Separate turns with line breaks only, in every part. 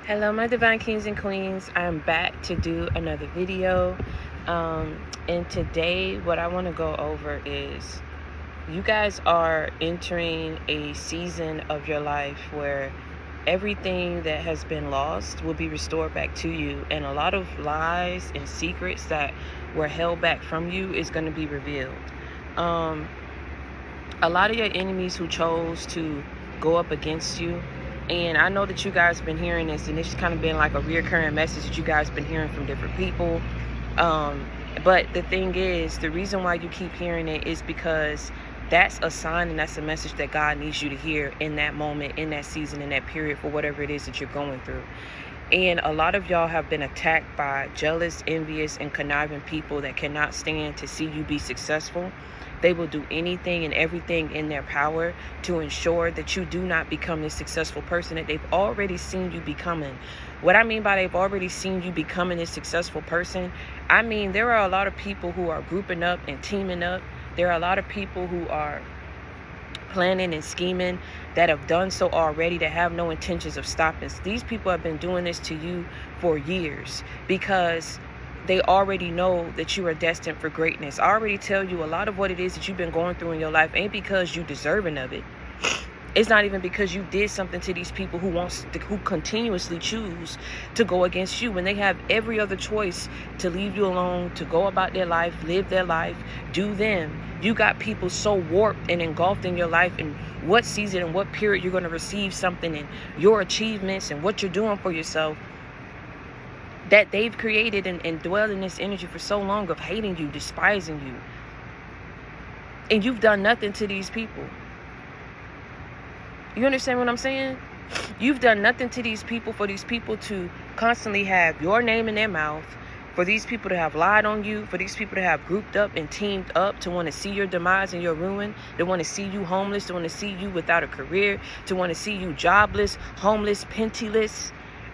Hello, my divine kings and queens. I'm back to do another video. And today what I want to go over is you guys are entering a season of your life where everything that has been lost will be restored back to you, and a lot of lies and secrets that were held back from you is going to be revealed. A lot of your enemies who chose to go up against you, and I know that you guys have been hearing this, and it's kind of been like a reoccurring message that you guys have been hearing from different people. But the thing is, the reason why you keep hearing it is because that's a sign and that's a message that God needs you to hear in that moment, in that season, in that period, for whatever it is that you're going through. And a lot of y'all have been attacked by jealous, envious, and conniving people that cannot stand to see you be successful. They will do anything and everything in their power to ensure that you do not become this successful person that they've already seen you becoming. What I mean by they've already seen you becoming this successful person, I mean there are a lot of people who are grouping up and teaming up. There are a lot of people who are planning and scheming that have done so already, that have no intentions of stopping. These people have been doing this to you for years because they already know that you are destined for greatness. I already tell you a lot of what it is that you've been going through in your life ain't because you deserving of it. It's not even because you did something to these people who continuously choose to go against you when they have every other choice to leave you alone, to go about their life, live their life, do them. You got people so warped and engulfed in your life and what season and what period you're going to receive something and your achievements and what you're doing for yourself, that they've created and dwelled in this energy for so long of hating you, despising you. And you've done nothing to these people. You understand what I'm saying? You've done nothing to these people for these people to constantly have your name in their mouth, for these people to have lied on you, for these people to have grouped up and teamed up to want to see your demise and your ruin. They want to see you homeless, they want to see you without a career, to want to see you jobless, homeless, penniless.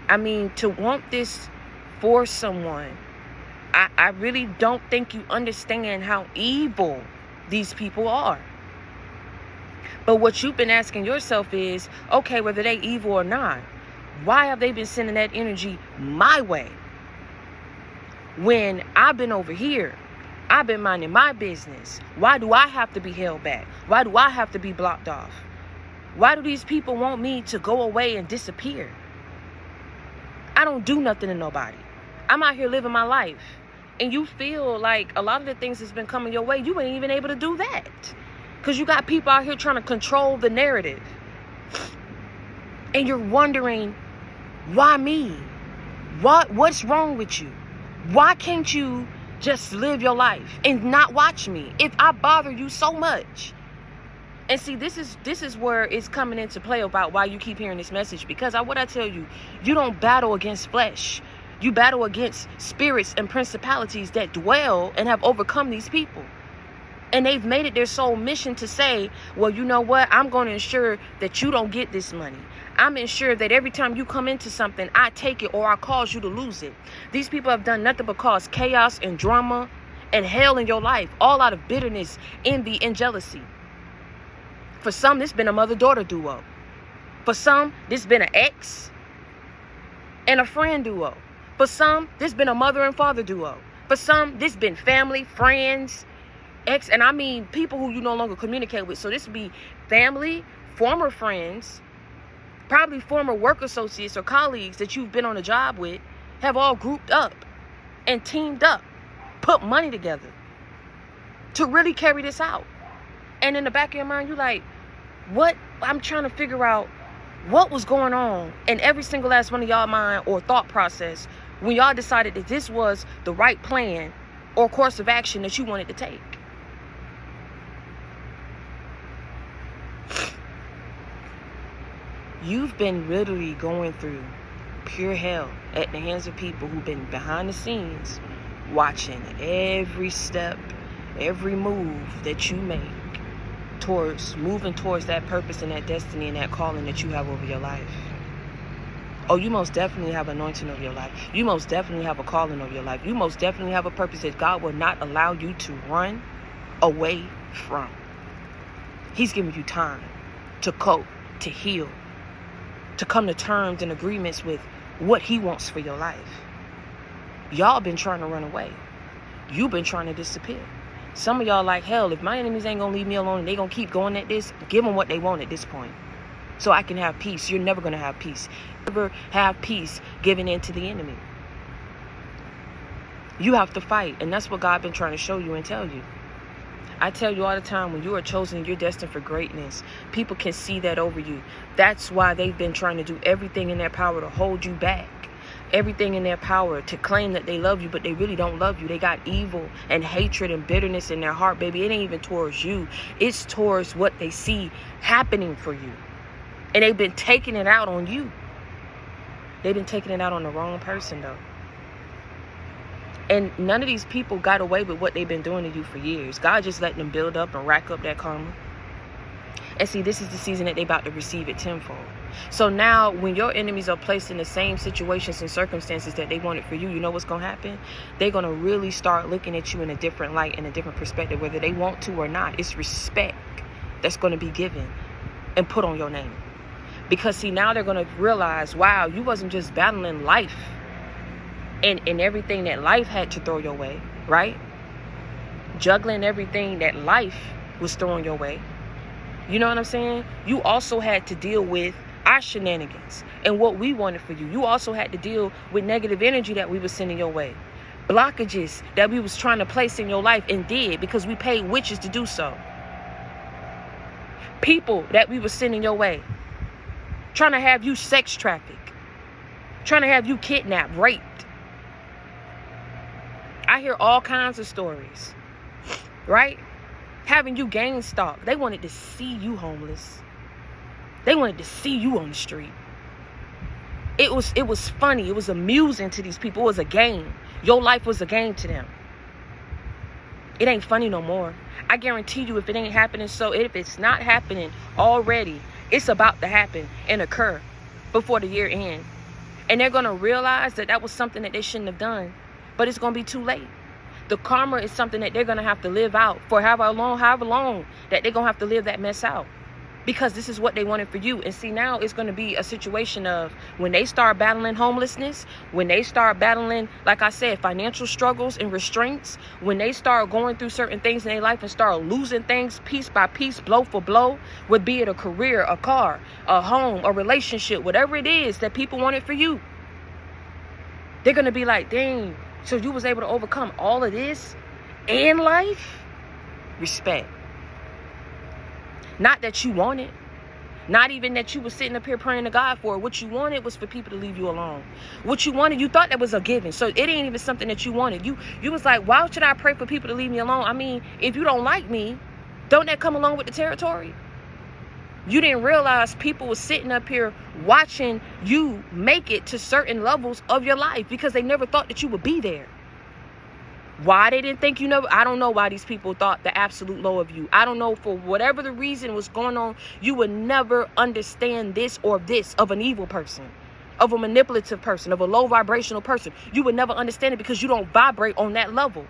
I mean, to want this for someone. I really don't think you understand how evil these people are. But what you've been asking yourself is, okay, whether they evil or not, why have they been sending that energy my way? When I've been over here, I've been minding my business. Why do I have to be held back? Why do I have to be blocked off? Why do these people want me to go away and disappear? I don't do nothing to nobody. I'm out here living my life. And you feel like a lot of the things that's been coming your way, you ain't even able to do that. Because you got people out here trying to control the narrative. And you're wondering, why me? What's wrong with you? Why can't you just live your life and not watch me if I bother you so much? And see, this is where it's coming into play about why you keep hearing this message. Because what I tell you, you don't battle against flesh. You battle against spirits and principalities that dwell and have overcome these people. And they've made it their sole mission to say, well, you know what? I'm going to ensure that you don't get this money. I'm ensure that every time you come into something, I take it or I cause you to lose it. These people have done nothing but cause chaos and drama and hell in your life, all out of bitterness, envy, and jealousy. For some, this been a mother-daughter duo. For some, this been an ex and a friend duo. For some, this been a mother and father duo. For some, this been family, friends, ex, and I mean people who you no longer communicate with. So this would be family, former friends, probably former work associates or colleagues that you've been on a job with, have all grouped up and teamed up, put money together to really carry this out. And in the back of your mind, you're like, what? I'm trying to figure out what was going on in every single last one of y'all mind or thought process when y'all decided that this was the right plan or course of action that you wanted to take. You've been literally going through pure hell at the hands of people who've been behind the scenes watching every step, every move that you make towards moving towards that purpose and that destiny and that calling that you have over your life. Oh, you most definitely have anointing over your life. You most definitely have a calling over your life. You most definitely have a purpose that God will not allow you to run away from. He's giving you time to cope, to heal, to come to terms and agreements with what he wants for your life. Y'all been trying to run away. You've been trying to disappear. Some of y'all like, hell, if my enemies ain't gonna leave me alone and they gonna keep going at this, give them what they want at this point, so I can have peace. You're never gonna have peace. Never have peace giving in to the enemy. You have to fight, and that's what God been trying to show you and tell you. I tell you all the time, when you are chosen, you're destined for greatness. People can see that over you. That's why they've been trying to do everything in their power to hold you back. Everything in their power to claim that they love you, but they really don't love you. They got evil and hatred and bitterness in their heart, baby. It ain't even towards you. It's towards what they see happening for you. And they've been taking it out on you. They've been taking it out on the wrong person, though. And none of these people got away with what they've been doing to you for years. God just letting them build up and rack up that karma. And see, this is the season that they about to receive it tenfold. So now when your enemies are placed in the same situations and circumstances that they wanted for you, you know what's going to happen? They're going to really start looking at you in a different light, in a different perspective, whether they want to or not. It's respect that's going to be given and put on your name. Because see, now they're going to realize, wow, you wasn't just battling life and everything that life had to throw your way, right? Juggling everything that life was throwing your way. You know what I'm saying? You also had to deal with our shenanigans and what we wanted for you. You also had to deal with negative energy that we were sending your way. Blockages that we was trying to place in your life and did because we paid witches to do so. People that we were sending your way. Trying to have you sex trafficked. Trying to have you kidnapped, raped. I hear all kinds of stories. Right? Having you gang stalked. They wanted to see you homeless. They wanted to see you on the street. It was funny. It was amusing to these people. It was a game. Your life was a game to them. It ain't funny no more. I guarantee you, if it ain't happening, so if it's not happening already, it's about to happen and occur before the year ends. And they're going to realize that that was something that they shouldn't have done. But it's going to be too late. The karma is something that they're going to have to live out for however long that they're going to have to live that mess out. Because this is what they wanted for you. And see, now it's going to be a situation of when they start battling homelessness, when they start battling, like I said, financial struggles and restraints, when they start going through certain things in their life and start losing things piece by piece, blow for blow, would be it a career, a car, a home, a relationship, whatever it is that people wanted for you. They're going to be like, dang, so you was able to overcome all of this in life? Respect. Not that you wanted. Not even that you was sitting up here praying to God for. What you wanted was for people to leave you alone. What you wanted, you thought that was a given. So it ain't even something that you wanted. You was like, why should I pray for people to leave me alone? I mean, if you don't like me, don't that come along with the territory? You didn't realize people were sitting up here watching you make it to certain levels of your life because they never thought that you would be there. Why they didn't think you never, I don't know why these people thought the absolute low of you. I don't know, for whatever the reason was going on, you would never understand this or this of an evil person, of a manipulative person, of a low vibrational person. You would never understand it because you don't vibrate on that level.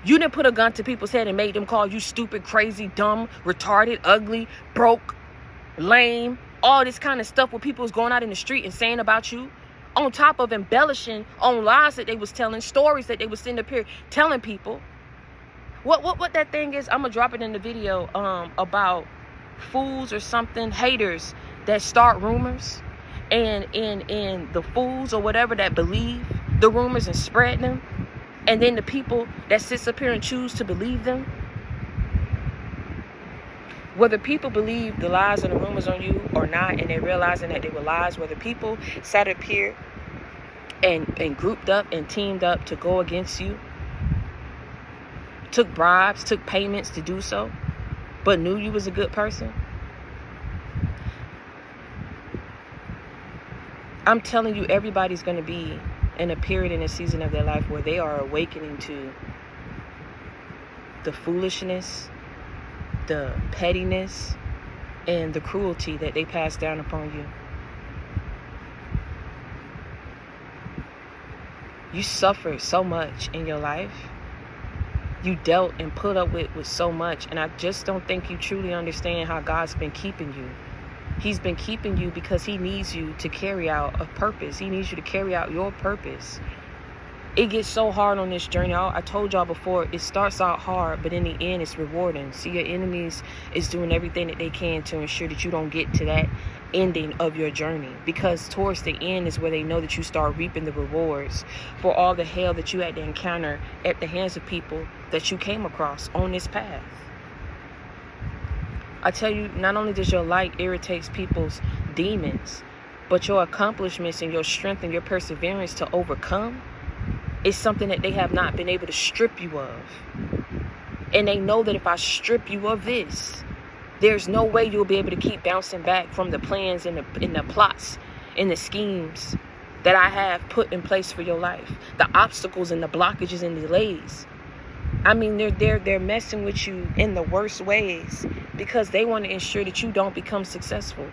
You didn't put a gun to people's head and made them call you stupid, crazy, dumb, retarded, ugly, broke, lame, all this kind of stuff where people was going out in the street and saying about you. On top of embellishing on lies that they was telling, stories that they was sitting up here telling people. What that thing is, I'm going to drop it in the video about fools or something, haters that start rumors. And the fools or whatever that believe the rumors and spread them. And then the people that sits up here and choose to believe them. Whether people believe the lies and the rumors on you or not, and they're realizing that they were lies, whether people sat up here and grouped up and teamed up to go against you, took bribes, took payments to do so, but knew you was a good person. I'm telling you, everybody's going to be in a period, in a season of their life where they are awakening to the foolishness, the pettiness, and the cruelty that they pass down upon you. You suffered so much in your life. You dealt and put up with so much. And I just don't think you truly understand how God's been keeping you. He's been keeping you because he needs you to carry out a purpose. He needs you to carry out your purpose. It gets so hard on this journey. I told y'all before, it starts out hard, but in the end, it's rewarding. See, your enemies is doing everything that they can to ensure that you don't get to that ending of your journey. Because towards the end is where they know that you start reaping the rewards for all the hell that you had to encounter at the hands of people that you came across on this path. I tell you, not only does your light irritate people's demons, but your accomplishments and your strength and your perseverance to overcome is something that they have not been able to strip you of. And they know that if I strip you of this, there's no way you'll be able to keep bouncing back from the plans and the plots and the schemes that I have put in place for your life. The obstacles and the blockages and delays. I mean, they're messing with you in the worst ways because they want to ensure that you don't become successful.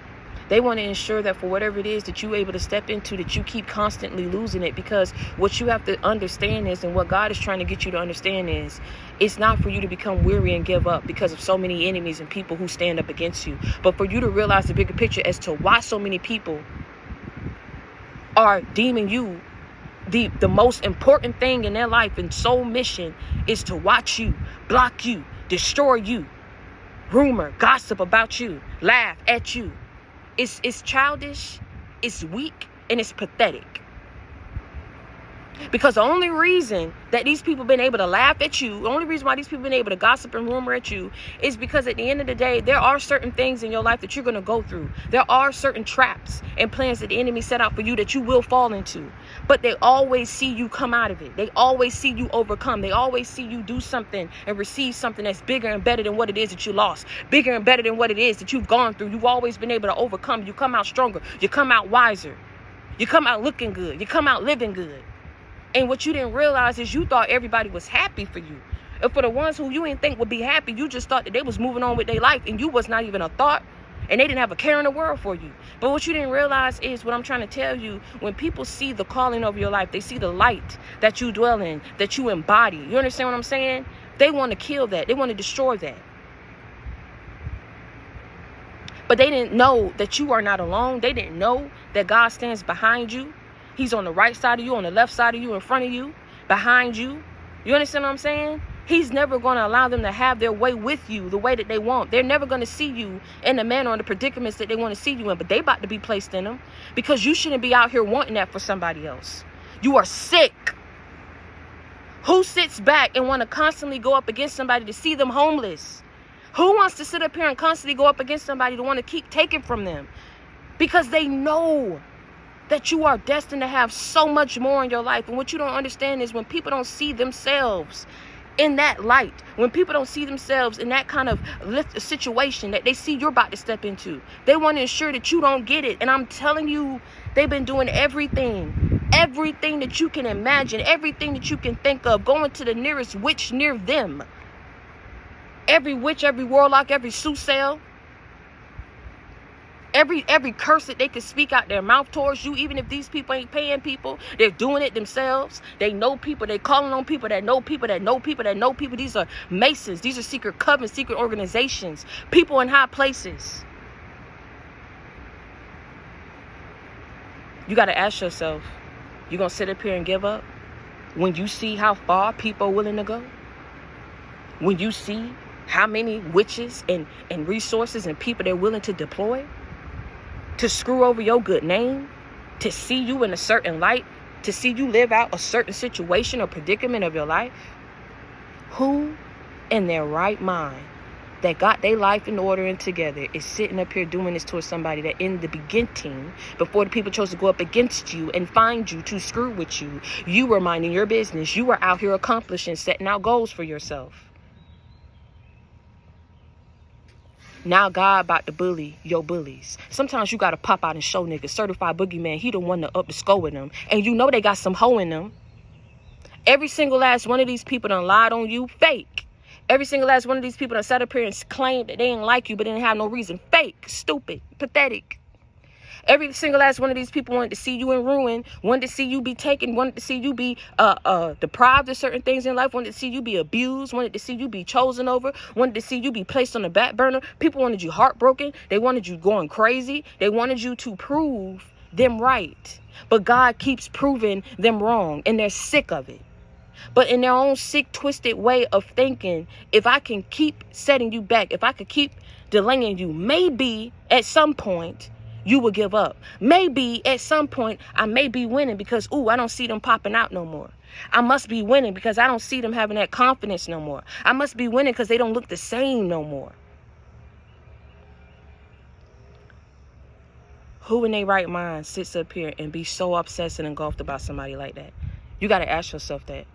They want to ensure that for whatever it is that you're able to step into, that you keep constantly losing it. Because what you have to understand is, and what God is trying to get you to understand is, it's not for you to become weary and give up because of so many enemies and people who stand up against you. But for you to realize the bigger picture as to why so many people are deeming you the most important thing in their life and sole mission is to watch you, block you, destroy you, rumor, gossip about you, laugh at you. It's childish, it's weak, and it's pathetic. Because the only reason that these people been able to laugh at you, the only reason why these people been able to gossip and rumor at you is because at the end of the day, there are certain things in your life that you're going to go through. There are certain traps and plans that the enemy set out for you that you will fall into. But they always see you come out of it. They always see you overcome. They always see you do something and receive something that's bigger and better than what it is that you lost. Bigger and better than what it is that you've gone through. You've always been able to overcome. You come out stronger. You come out wiser. You come out looking good. You come out living good. And what you didn't realize is you thought everybody was happy for you. And for the ones who you didn't think would be happy, you just thought that they was moving on with their life and you was not even a thought. And they didn't have a care in the world for you. But what you didn't realize is what I'm trying to tell you. When people see the calling of your life, they see the light that you dwell in, that you embody. You understand what I'm saying? They want to kill that. They want to destroy that. But they didn't know that you are not alone. They didn't know that God stands behind you. He's on the right side of you, on the left side of you, in front of you, behind you. You understand what I'm saying? He's never going to allow them to have their way with you the way that they want. They're never going to see you in the manner or the predicaments that they want to see you in. But they about to be placed in them because you shouldn't be out here wanting that for somebody else. You are sick. Who sits back and want to constantly go up against somebody to see them homeless? Who wants to sit up here and constantly go up against somebody to want to keep taking from them? Because they know that you are destined to have so much more in your life. And what you don't understand is when people don't see themselves in that light, when people don't see themselves in that kind of situation that they see you're about to step into, they want to ensure that you don't get it. And I'm telling you, they've been doing everything that you can imagine, everything that you can think of, going to the nearest witch near them. Every witch, every warlock, every soothsayer, every curse that they can speak out their mouth towards you, even if these people ain't paying people, they're doing it themselves. They know people, they calling on people that know people that know people that know people. These are masons, these are secret covens, secret organizations, people in high places. You got to ask yourself, you gonna sit up here and give up when you see how far people are willing to go? When you see how many witches and resources and people they're willing to deploy to screw over your good name, to see you in a certain light, to see you live out a certain situation or predicament of your life? Who in their right mind that got their life in order and together is sitting up here doing this towards somebody that in the beginning, before the people chose to go up against you and find you to screw with you, you were minding your business. You were out here accomplishing, setting out goals for yourself. Now God about to bully your bullies. Sometimes you got to pop out and show niggas. Certified boogeyman, he the one to up the score with them. And you know they got some hoe in them. Every single last one of these people done lied on you. Fake. Every single last one of these people done sat up here and claimed that they didn't like you but didn't have no reason. Fake. Stupid. Pathetic. Every single last one of these people wanted to see you in ruin, wanted to see you be taken, wanted to see you be deprived of certain things in life, wanted to see you be abused, wanted to see you be chosen over, wanted to see you be placed on the back burner. People wanted you heartbroken. They wanted you going crazy. They wanted you to prove them right. But God keeps proving them wrong, and they're sick of it. But in their own sick, twisted way of thinking, if I can keep setting you back, if I could keep delaying you, maybe at some point you will give up. Maybe at some point I may be winning because, I don't see them popping out no more. I must be winning because I don't see them having that confidence no more. I must be winning because they don't look the same no more. Who in their right mind sits up here and be so obsessed and engulfed about somebody like that? You got to ask yourself that.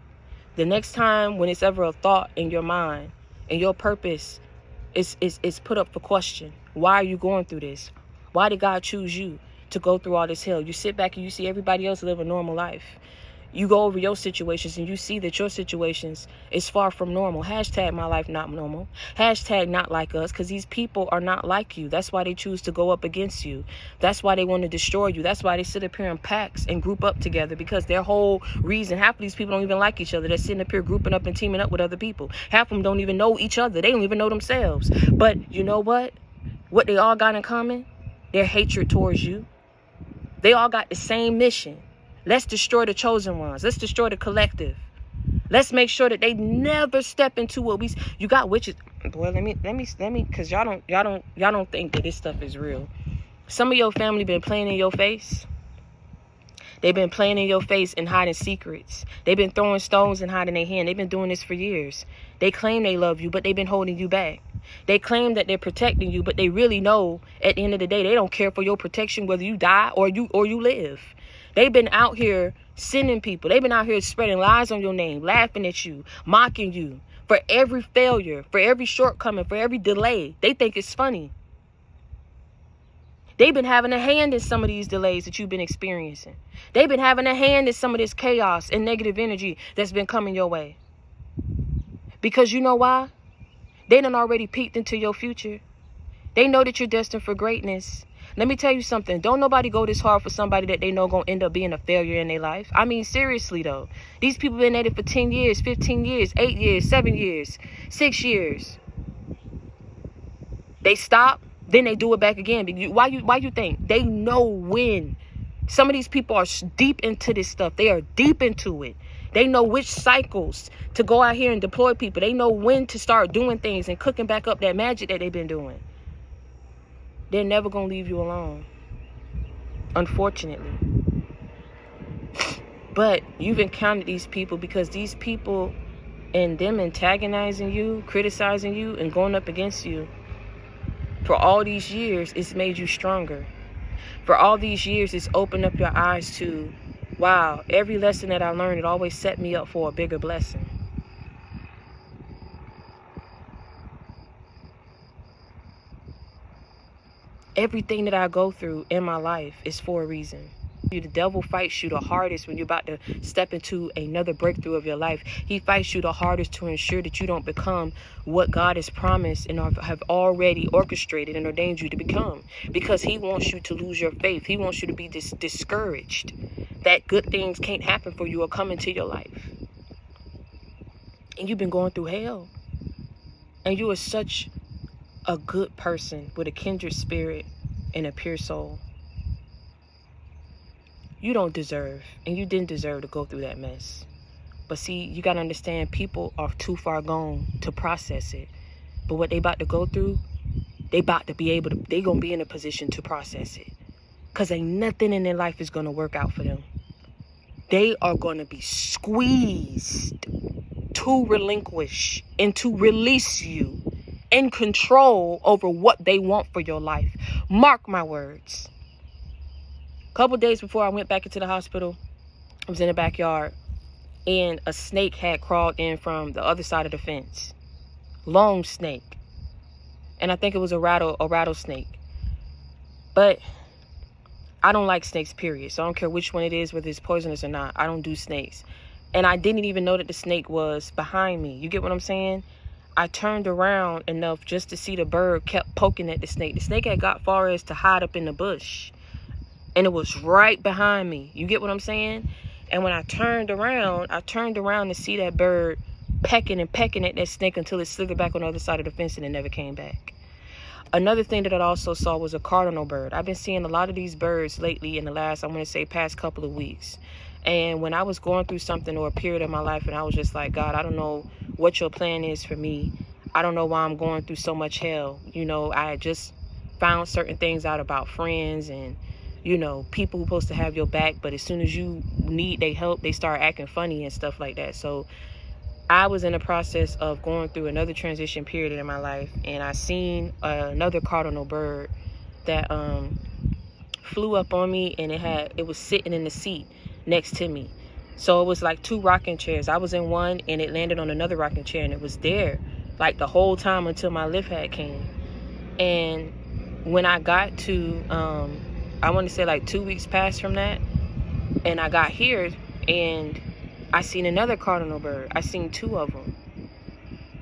The next time when it's ever a thought in your mind and your purpose is put up for question, why are you going through this? Why did God choose you to go through all this hell? You sit back and you see everybody else live a normal life. You go over your situations and you see that your situations is far from normal. Hashtag my life not normal. Hashtag not like us, because these people are not like you. That's why they choose to go up against you. That's why they want to destroy you. That's why they sit up here in packs and group up together, because their whole reason, half of these people don't even like each other. They're sitting up here grouping up and teaming up with other people. Half of them don't even know each other. They don't even know themselves. But you know what? What they all got in common? Their hatred towards you. They all got the same mission. Let's destroy the chosen ones. Let's destroy the collective. Let's make sure that they never step into what you got witches. Boy, let me, because y'all don't think that this stuff is real. Some of your family been playing in your face. They've been playing in your face and hiding secrets. They've been throwing stones and hiding their hand. They've been doing this for years. They claim they love you, but they've been holding you back. They claim that they're protecting you, but they really know at the end of the day, they don't care for your protection, whether you die or you live. They've been out here sending people. They've been out here spreading lies on your name, laughing at you, mocking you for every failure, for every shortcoming, for every delay. They think it's funny. They've been having a hand in some of these delays that you've been experiencing. They've been having a hand in some of this chaos and negative energy that's been coming your way. Because you know why? They done already peeked into your future. They know that you're destined for greatness. Let me tell you something. Don't nobody go this hard for somebody that they know going to end up being a failure in their life. I mean, seriously, though. These people been at it for 10 years, 15 years, 8 years, 7 years, 6 years. They stop, then they do it back again. Why you think? They know when. Some of these people are deep into this stuff. They are deep into it. They know which cycles to go out here and deploy people. They know when to start doing things and cooking back up that magic that they've been doing. They're never going to leave you alone, unfortunately. But you've encountered these people because these people and them antagonizing you, criticizing you, and going up against you for all these years, it's made you stronger. For all these years, it's opened up your eyes to, wow, every lesson that I learned, it always set me up for a bigger blessing. Everything that I go through in my life is for a reason. The devil fights you the hardest when you're about to step into another breakthrough of your life. He fights you the hardest to ensure that you don't become what God has promised and have already orchestrated and ordained you to become. Because he wants you to lose your faith. He wants you to be discouraged that good things can't happen for you or come into your life. And you've been going through hell. And you are such a good person with a kindred spirit and a pure soul. You don't deserve, and you didn't deserve to go through that mess. But see, you got to understand, people are too far gone to process it. But what they about to go through, they about to be able to, they going to be in a position to process it. Because ain't nothing in their life is going to work out for them. They are going to be squeezed to relinquish and to release you in control over what they want for your life. Mark my words. A couple days before I went back into the hospital, I was in the backyard and a snake had crawled in from the other side of the fence. Long snake. And I think it was a rattlesnake. But I don't like snakes, period. So I don't care which one it is, whether it's poisonous or not. I don't do snakes. And I didn't even know that the snake was behind me. You get what I'm saying? I turned around enough just to see the bird kept poking at the snake. The snake had got far as to hide up in the bush. And it was right behind me. You get what I'm saying? And when I turned around to see that bird pecking and pecking at that snake until it slithered back on the other side of the fence and it never came back. Another thing that I also saw was a cardinal bird. I've been seeing a lot of these birds lately in the last, I'm going to say, past couple of weeks. And when I was going through something or a period of my life and I was just like, God, I don't know what your plan is for me. I don't know why I'm going through so much hell. You know, I had just found certain things out about friends and, you know, people who are supposed to have your back. But as soon as you need their help, they start acting funny and stuff like that. So I was in the process of going through another transition period in my life. And I seen another cardinal bird that flew up on me, and it was sitting in the seat next to me. So it was like two rocking chairs. I was in one and it landed on another rocking chair, and it was there like the whole time until my lift hat came. And when I got to I want to say like 2 weeks passed from that, and I got here and I seen another cardinal bird. I seen two of them.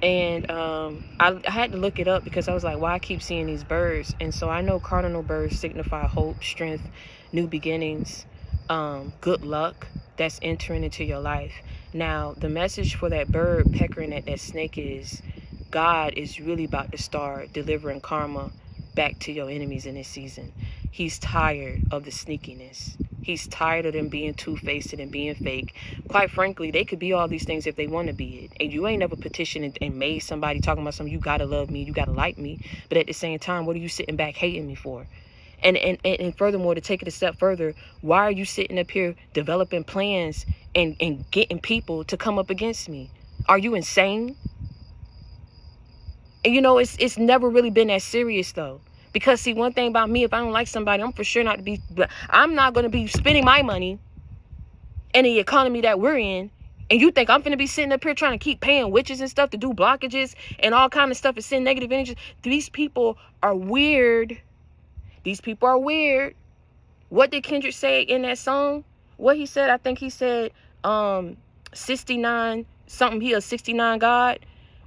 And I had to look it up because I was like, why I keep seeing these birds? And so I know cardinal birds signify hope, strength, new beginnings, good luck that's entering into your life. Now, the message for that bird peckering at that snake is God is really about to start delivering karma back to your enemies in this season. He's tired of the sneakiness. He's tired of them being two-faced and being fake. Quite frankly, they could be all these things if they want to be it. And you ain't never petitioned and made somebody talking about something, you got to love me, you got to like me. But at the same time, what are you sitting back hating me for? And furthermore, to take it a step further, why are you sitting up here developing plans and getting people to come up against me? Are you insane? And you know, it's never really been that serious though. Because see, one thing about me, if I don't like somebody, I'm not going to be spending my money in the economy that we're in. And you think I'm going to be sitting up here trying to keep paying witches and stuff to do blockages and all kind of stuff to send negative energy? These people are weird. These people are weird. What did Kendrick say in that song? What he said, I think he said 69 something. He a 69 God.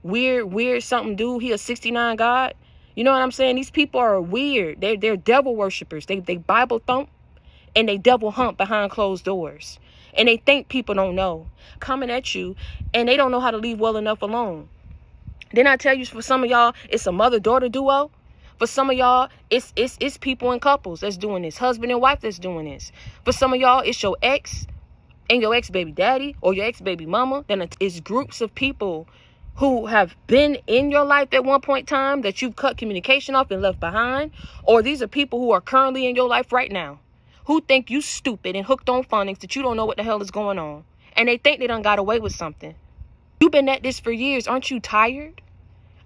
Weird something dude. He a 69 God. You know what I'm saying? These people are weird. They're devil worshipers. They Bible thump and they devil hump behind closed doors. And they think people don't know. Coming at you and they don't know how to leave well enough alone. Didn't I tell you, for some of y'all, it's a mother-daughter duo? For some of y'all, it's people in couples that's doing this. Husband and wife that's doing this. For some of y'all, it's your ex and your ex-baby daddy or your ex-baby mama. Then it's groups of people who have been in your life at one point in time that you've cut communication off and left behind. Or these are people who are currently in your life right now who think you stupid and hooked on phonics, that you don't know what the hell is going on. And they think they done got away with something. You've been at this for years. Aren't you tired?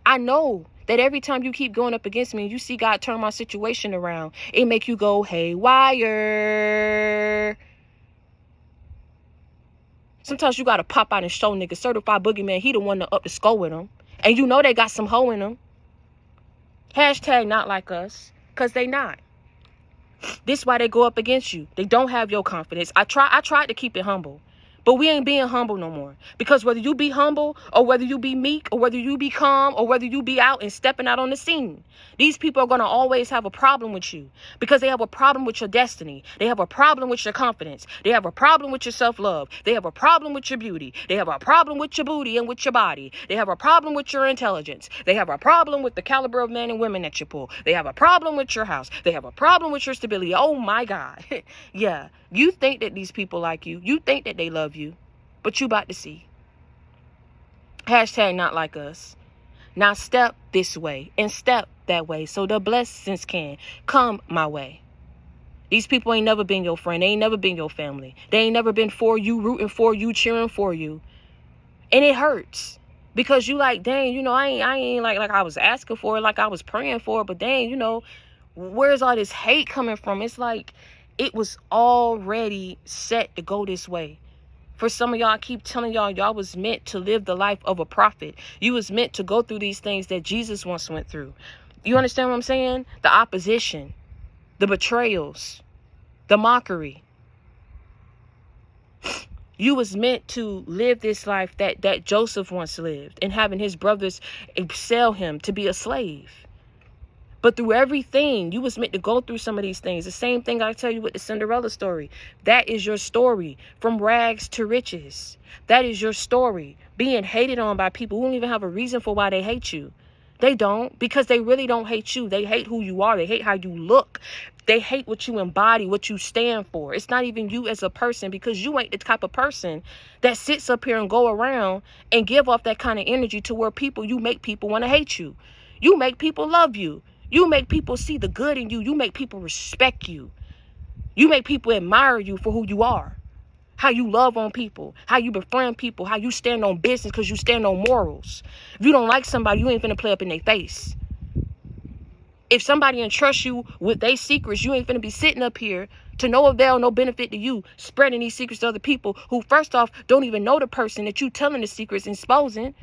I know that every time you keep going up against me and you see God turn my situation around, it make you go haywire. Sometimes you got to pop out and show niggas certified boogeyman. He the one to up the skull with them. And you know they got some hoe in them. Hashtag not like us. Because they not. This why they go up against you. They don't have your confidence. I tried to keep it humble. But we ain't being humble no more. Because whether you be humble or whether you be meek or whether you be calm or whether you be out and stepping out on the scene, these people are going to always have a problem with you because they have a problem with your destiny. They have a problem with your confidence. They have a problem with your self-love. They have a problem with your beauty. They have a problem with your booty and with your body. They have a problem with your intelligence. They have a problem with the caliber of men and women that you pull. They have a problem with your house. They have a problem with your stability. Oh my God. Yeah. You think that these people like you. You think that they love you. But you about to see. Hashtag not like us. Now step this way and step that way so the blessings can come my way. These people ain't never been your friend. They ain't never been your family. They ain't never been for you, rooting for you, cheering for you. And it hurts. Because you like, dang, you know, I ain't like I was asking for it, like I was praying for it. But dang, you know, where's all this hate coming from? It's like it was already set to go this way. For some of y'all, I keep telling y'all was meant to live the life of a prophet. You was meant to go through these things that Jesus once went through. You understand what I'm saying? The opposition, the betrayals, the mockery. You was meant to live this life that Joseph once lived and having his brothers sell him to be a slave. But through everything, you was meant to go through some of these things. The same thing I tell you with the Cinderella story. That is your story, from rags to riches. That is your story. Being hated on by people who don't even have a reason for why they hate you. They don't, because they really don't hate you. They hate who you are. They hate how you look. They hate what you embody, what you stand for. It's not even you as a person, because you ain't the type of person that sits up here and go around and give off that kind of energy to where you make people want to hate you. You make people love you. You make people see the good in you. You make people respect you. You make people admire you for who you are. How you love on people. How you befriend people. How you stand on business because you stand on morals. If you don't like somebody, you ain't finna play up in their face. If somebody entrusts you with their secrets, you ain't finna be sitting up here to no avail, no benefit to you, spreading these secrets to other people who, first off, don't even know the person that you telling the secrets and exposing.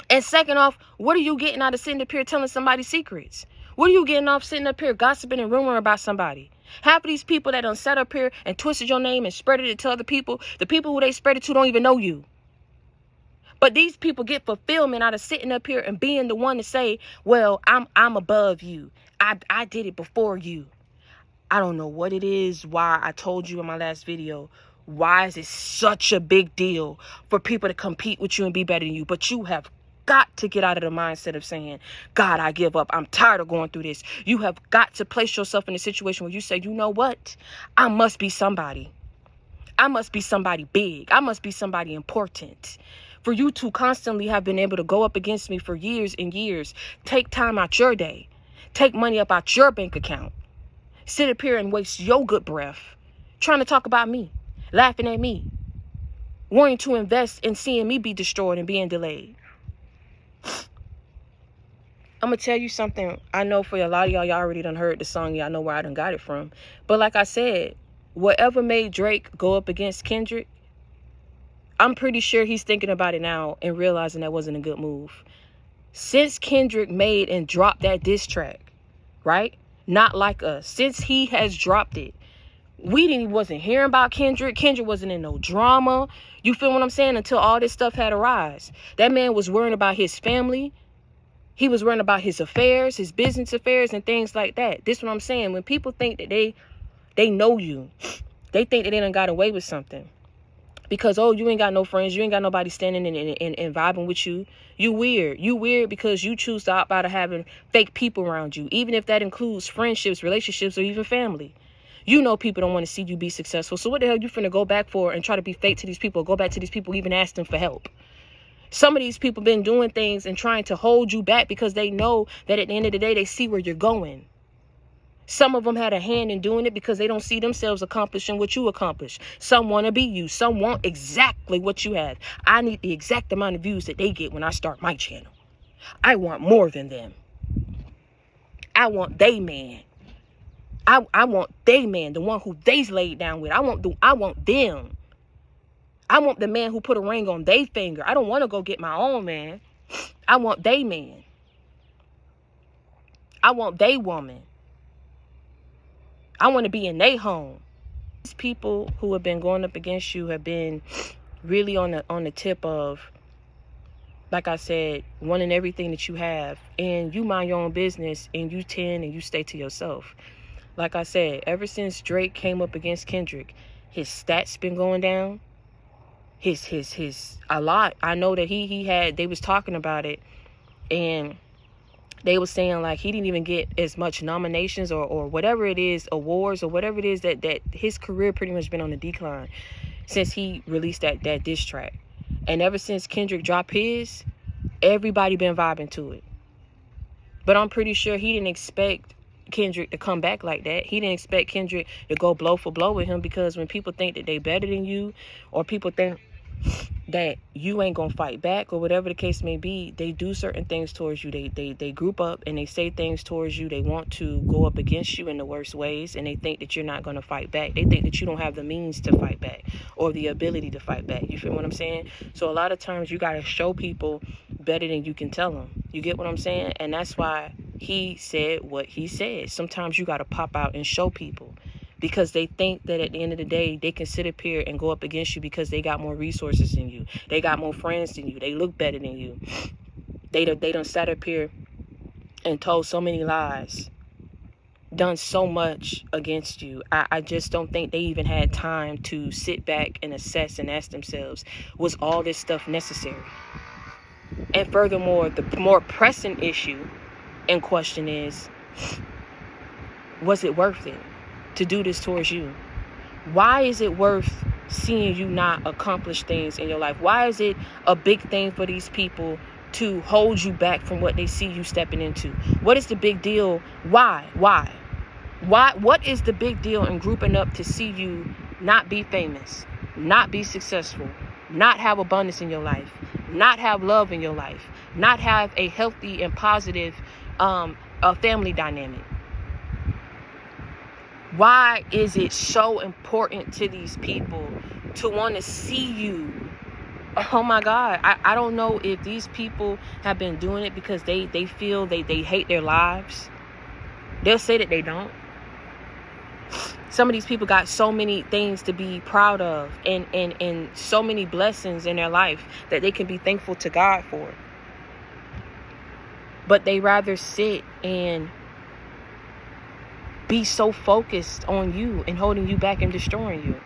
And second off, what are you getting out of sitting up here telling somebody secrets? What are you getting off sitting up here gossiping and rumoring about somebody? Half of these people that done sat up here and twisted your name and spread it to other people, the people who they spread it to don't even know you. But these people get fulfillment out of sitting up here and being the one to say, well, I'm above you. I did it before you. I don't know what it is, why I told you in my last video. Why is it such a big deal for people to compete with you and be better than you? But you have got to get out of the mindset of saying, God, I give up. I'm tired of going through this. You have got to place yourself in a situation where you say, you know what? I must be somebody. I must be somebody big. I must be somebody important. For you to constantly have been able to go up against me for years and years, take time out your day, take money up out your bank account, sit up here and waste your good breath, trying to talk about me, laughing at me, wanting to invest in seeing me be destroyed and being delayed. I'm going to tell you something. I know for a lot of y'all already done heard the song. Y'all know where I done got it from. But like I said, whatever made Drake go up against Kendrick, I'm pretty sure he's thinking about it now and realizing that wasn't a good move. Since Kendrick made and dropped that diss track, right? Not Like Us. Since he has dropped it, wasn't hearing about Kendrick. Kendrick wasn't in no drama. You feel what I'm saying? Until all this stuff had arise. That man was worrying about his family. He was worrying about his affairs, his business affairs, and things like that. This is what I'm saying. When people think that they know you, they think that they done got away with something. Because, oh, you ain't got no friends. You ain't got nobody standing and vibing with you. You weird. You weird because you choose to opt out of having fake people around you. Even if that includes friendships, relationships, or even family. You know people don't want to see you be successful. So what the hell you finna go back for and try to be fake to these people? Go back to these people, even ask them for help. Some of these people been doing things and trying to hold you back because they know that at the end of the day, they see where you're going. Some of them had a hand in doing it because they don't see themselves accomplishing what you accomplish. Some want to be you. Some want exactly what you have. I need the exact amount of views that they get when I start my channel. I want more than them. I want they man. I want they man, the one who they's laid down with. I want them. I want the man who put a ring on their finger. I don't want to go get my own man. I want they man. I want they woman. I want to be in their home. These people who have been going up against you have been really on the tip of, like I said, wanting everything that you have. And you mind your own business and you tend and you stay to yourself. Like I said, ever since Drake came up against Kendrick, his stats been going down. His a lot. I know that they was talking about it, and they was saying like he didn't even get as much nominations or whatever it is, awards or whatever it is, that his career pretty much been on the decline since he released that diss track. And ever since Kendrick dropped his, everybody been vibing to it. But I'm pretty sure he didn't expect Kendrick to come back like that. He didn't expect Kendrick to go blow for blow with him, because when people think that they better than you, or people think that you ain't gonna fight back, or whatever the case may be, they do certain things towards you. They group up and they say things towards you. They want to go up against you in the worst ways, and they think that you're not gonna fight back. They think that you don't have the means to fight back or the ability to fight back. You feel what I'm saying? So a lot of times you gotta show people better than you can tell them. You get what I'm saying? And that's why he said what he said. Sometimes you gotta pop out and show people, because they think that at the end of the day, they can sit up here and go up against you because they got more resources than you. They got more friends than you. They look better than you. They done sat up here and told so many lies, done so much against you. I just don't think they even had time to sit back and assess and ask themselves, was all this stuff necessary? And furthermore, the more pressing issue in question is, was it worth it to do this towards you? Why is it worth seeing you not accomplish things in your life? Why is it a big thing for these people to hold you back from what they see you stepping into? What is the big deal? Why? What is the big deal in grouping up to see you not be famous, not be successful, not have abundance in your life, not have love in your life, not have a healthy and positive family dynamic? Why is it so important to these people to want to see you? Oh my God. I don't know if these people have been doing it because they feel they hate their lives. They'll say that they don't. Some of these people got so many things to be proud of and so many blessings in their life that they can be thankful to God for. But they rather sit and be so focused on you and holding you back and destroying you.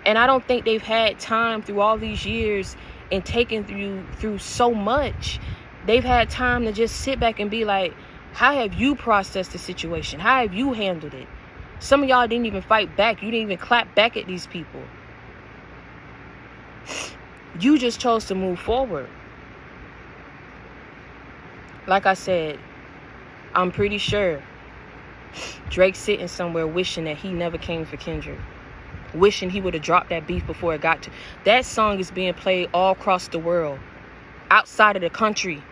And I don't think they've had time through all these years and taken you through so much. They've had time to just sit back and be like, how have you processed the situation? How have you handled it? Some of y'all didn't even fight back. You didn't even clap back at these people. You just chose to move forward. Like I said, I'm pretty sure Drake's sitting somewhere wishing that he never came for Kendrick. Wishing he would have dropped that beef before it got to. That song is being played all across the world. Outside of the country.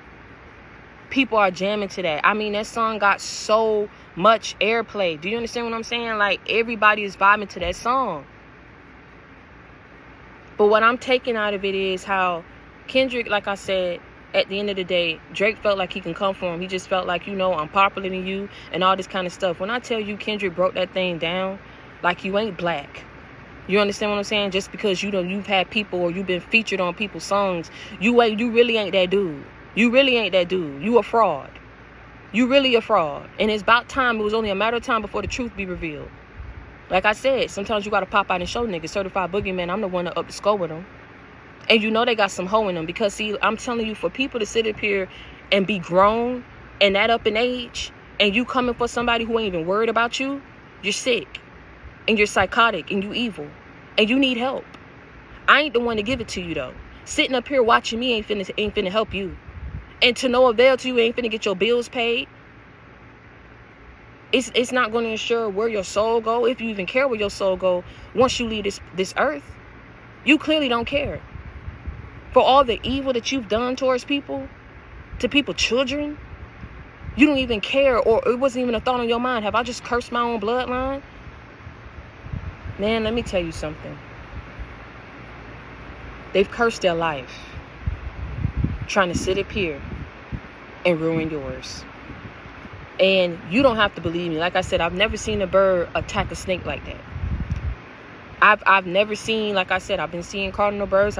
People are jamming to that. I mean, that song got so much airplay. Do you understand what I'm saying? Like, everybody is vibing to that song. But what I'm taking out of it is how Kendrick, like I said, at the end of the day, Drake felt like he can come for him. He just felt like, I'm popular than you and all this kind of stuff. When I tell you Kendrick broke that thing down, like, you ain't black. You understand what I'm saying? Just because you've had people or you've been featured on people's songs, you really ain't that dude. You really ain't that dude. You a fraud. You really a fraud. And it's about time. It was only a matter of time before the truth be revealed. Like I said, sometimes you got to pop out and show niggas. Certified boogeyman, I'm the one that up the score with them. And they got some hoe in them. Because, see, I'm telling you, for people to sit up here and be grown and that up in age, and you coming for somebody who ain't even worried about you, you're sick. And you're psychotic. And you evil. And you need help. I ain't the one to give it to you, though. Sitting up here watching me ain't finna help you. And to no avail to you, ain't finna get your bills paid. It's not going to ensure where your soul go, if you even care where your soul go, once you leave this earth. You clearly don't care. For all the evil that you've done towards people, to people's children, you don't even care, or it wasn't even a thought on your mind. Have I just cursed my own bloodline? Man, let me tell you something. They've cursed their life trying to sit up here and ruin yours. And you don't have to believe me. Like I said, I've never seen a bird attack a snake like that. I've never seen, like I said, I've been seeing cardinal birds.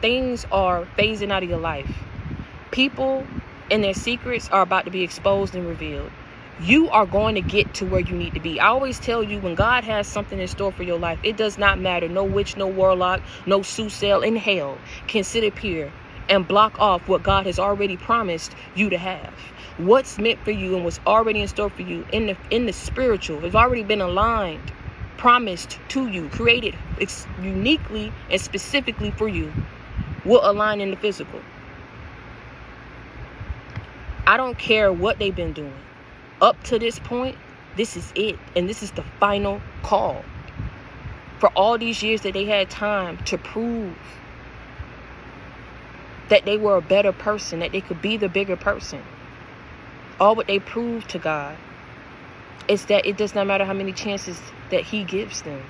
Things are phasing out of your life. People and their secrets are about to be exposed and revealed. You are going to get to where you need to be. I always tell you, when God has something in store for your life, it does not matter. No witch, no warlock, no soothsayer in hell can sit up here and block off what God has already promised you to have. What's meant for you and what's already in store for you in the spiritual has already been aligned, promised to you, created uniquely and specifically for you, will align in the physical. I don't care what they've been doing. Up to this point, this is it. And this is the final call. For all these years that they had time to prove that they were a better person, that they could be the bigger person. All what they proved to God is that it does not matter how many chances that he gives them.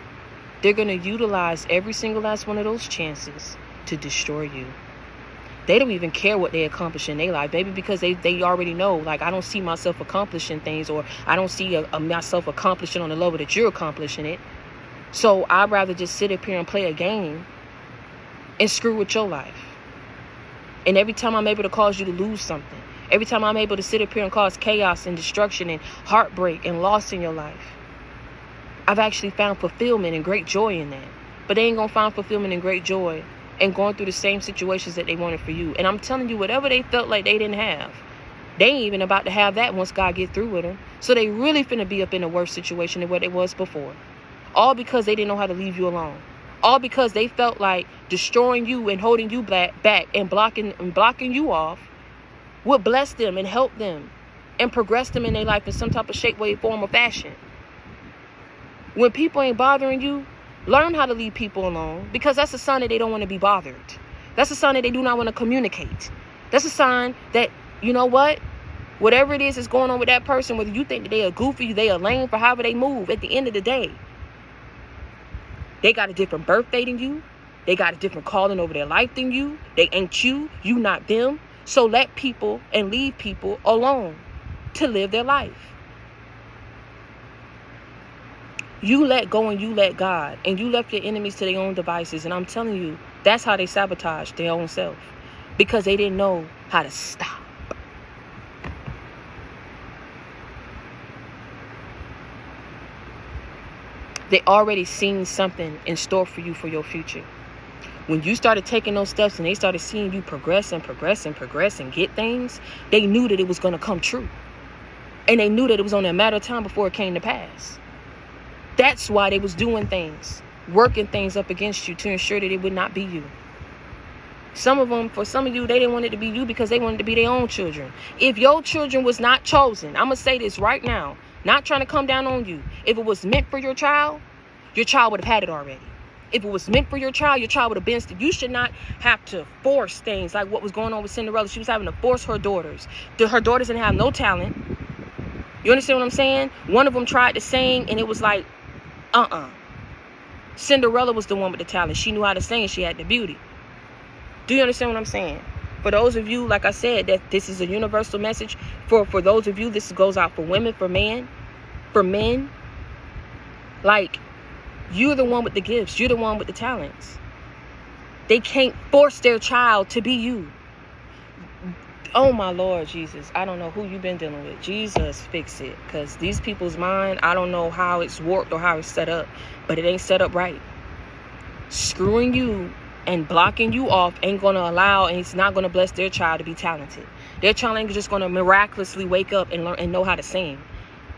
They're going to utilize every single last one of those chances to destroy you. They don't even care what they accomplish in their life, baby, because they already know, like, I don't see myself accomplishing things, or I don't see myself accomplishing on the level that you're accomplishing it. So I'd rather just sit up here and play a game and screw with your life. And every time I'm able to cause you to lose something, Every time I'm able to sit up here and cause chaos and destruction and heartbreak and loss in your life, I've actually found fulfillment and great joy in that. But they ain't going to find fulfillment and great joy and going through the same situations that they wanted for you. And I'm telling you, whatever they felt like they didn't have, they ain't even about to have that once God get through with them. So they really finna be up in a worse situation than what it was before. All because they didn't know how to leave you alone. All because they felt like destroying you and holding you back and blocking you off would bless them and help them and progress them in their life in some type of shape, way, form, or fashion. When people ain't bothering you, learn how to leave people alone, because that's a sign that they don't want to be bothered. That's a sign that they do not want to communicate. That's a sign that, you know what? Whatever it is that's going on with that person, whether you think that they are goofy, they are lame, for however they move, at the end of the day, they got a different birthday than you. They got a different calling over their life than you. They ain't you. You not them. So let people and leave people alone to live their life. You let go and you let God, and you left your enemies to their own devices. And I'm telling you, that's how they sabotage their own self, because they didn't know how to stop. They already seen something in store for you for your future. When you started taking those steps and they started seeing you progress and get things, they knew that it was going to come true. And they knew that it was only a matter of time before it came to pass. That's why they was doing things, working things up against you to ensure that it would not be you. Some of them, for some of you, they didn't want it to be you because they wanted to be their own children. If your children was not chosen, I'm going to say this right now, not trying to come down on you. If it was meant for your child would have had it already. If it was meant for your child would have been. You should not have to force things like what was going on with Cinderella. She was having to force her daughters. Her daughters didn't have no talent. You understand what I'm saying? One of them tried to sing and it was like, Cinderella was the one with the talent. She knew how to sing. She had the beauty. Do you understand what I'm saying? For those of you, like I said, that this is a universal message. For those of you, this goes out for women, for men. Like, you're the one with the gifts. You're the one with the talents. They can't force their child to be you. Oh, my Lord Jesus. I don't know who you've been dealing with. Jesus, fix it. Because these people's mind, I don't know how it's warped or how it's set up. But it ain't set up right. Screwing you and blocking you off ain't going to allow, and it's not going to bless their child to be talented. Their child ain't just going to miraculously wake up and learn and know how to sing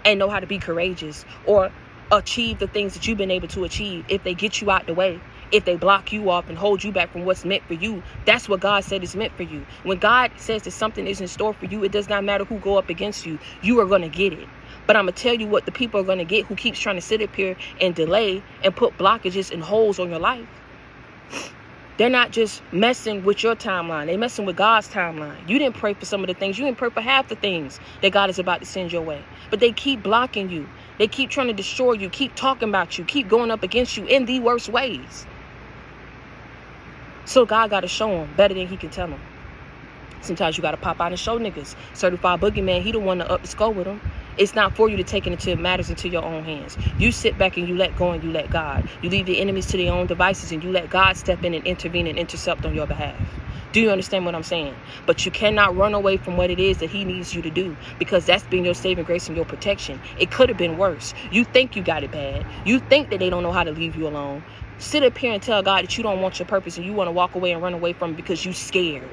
and know how to be courageous or achieve the things that you've been able to achieve if they get you out the way. If they block you off and hold you back from what's meant for you. That's what God said is meant for you. When God says that something is in store for you, it does not matter who go up against you. You are going to get it. But I'm going to tell you what the people are going to get who keeps trying to sit up here and delay and put blockages and holes on your life. They're not just messing with your timeline. They're messing with God's timeline. You didn't pray for some of the things. You didn't pray for half the things that God is about to send your way. But they keep blocking you. They keep trying to destroy you, keep talking about you, keep going up against you in the worst ways. So God got to show them better than he can tell them. Sometimes you got to pop out and show niggas. Certified boogeyman, he the one to up the skull with them. It's not for you to take it into matters into your own hands. You sit back and you let go and you let God. You leave your enemies to their own devices and you let God step in and intervene and intercept on your behalf. Do you understand what I'm saying? But you cannot run away from what it is that he needs you to do, because that's been your saving grace and your protection. It could have been worse. You think you got it bad. You think that they don't know how to leave you alone. Sit up here and tell God that you don't want your purpose and you want to walk away and run away from it because you scared,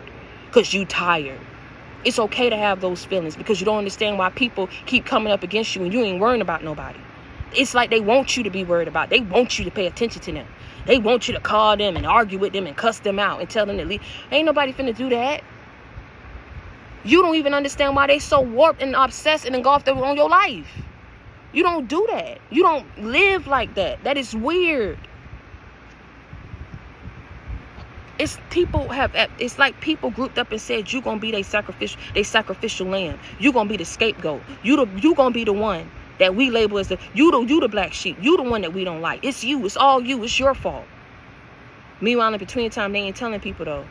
because you tired. It's okay to have those feelings because you don't understand why people keep coming up against you and you ain't worrying about nobody. It's like they want you to be worried about. They want you to pay attention to them. They want you to call them and argue with them and cuss them out and tell them to leave. Ain't nobody finna do that. You don't even understand why they so warped and obsessed and engulfed on your life. You don't do that. You don't live like that. That is weird. It's like people grouped up and said you gonna be their sacrificial lamb. You gonna be the scapegoat. You gonna be the one that we label as you the black sheep. You the one that we don't like. It's you. It's all you. It's your fault. Meanwhile, in between time, they ain't telling people though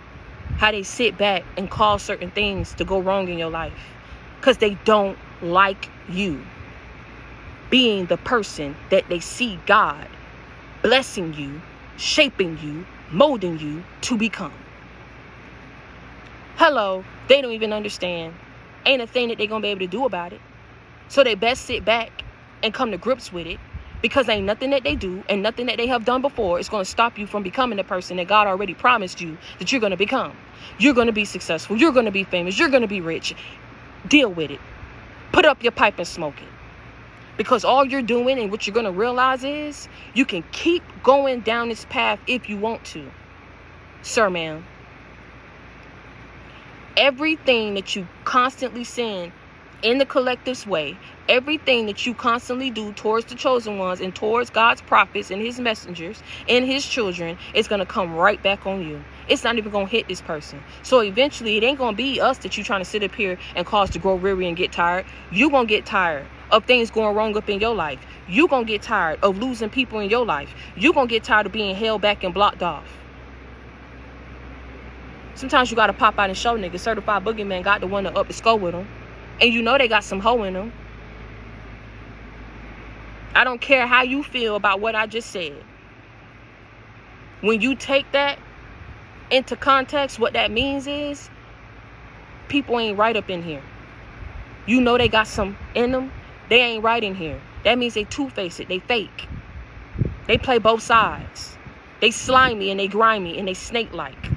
how they sit back and cause certain things to go wrong in your life because they don't like you being the person that they see God blessing you, shaping you, molding you to become. Hello, they don't even understand ain't a thing that they're going to be able to do about it. So they best sit back and come to grips with it, because ain't nothing that they do and nothing that they have done before is going to stop you from becoming the person that God already promised you that you're going to become. You're going to be successful. You're going to be famous. You're going to be rich. Deal with it. Put up your pipe and smoke it. Because all you're doing and what you're going to realize is you can keep going down this path if you want to. Sir, ma'am. Everything that you constantly send in the collective's way, everything that you constantly do towards the chosen ones and towards God's prophets and his messengers and his children is going to come right back on you. It's not even going to hit this person. So eventually it ain't going to be us that you trying to sit up here and cause to grow weary and get tired. You going to get tired of things going wrong up in your life. You going to get tired of losing people in your life. You going to get tired of being held back and blocked off. Sometimes you got to pop out and show niggas. Certified boogeyman got the one to up the skull with them. And you know they got some hoe in them. I don't care how you feel about what I just said. When you take that into context, what that means is people ain't right up in here. You know they got some in them. They ain't right in here. That means they two-faced. They fake. They play both sides. They slimy and they grimy and they snake-like.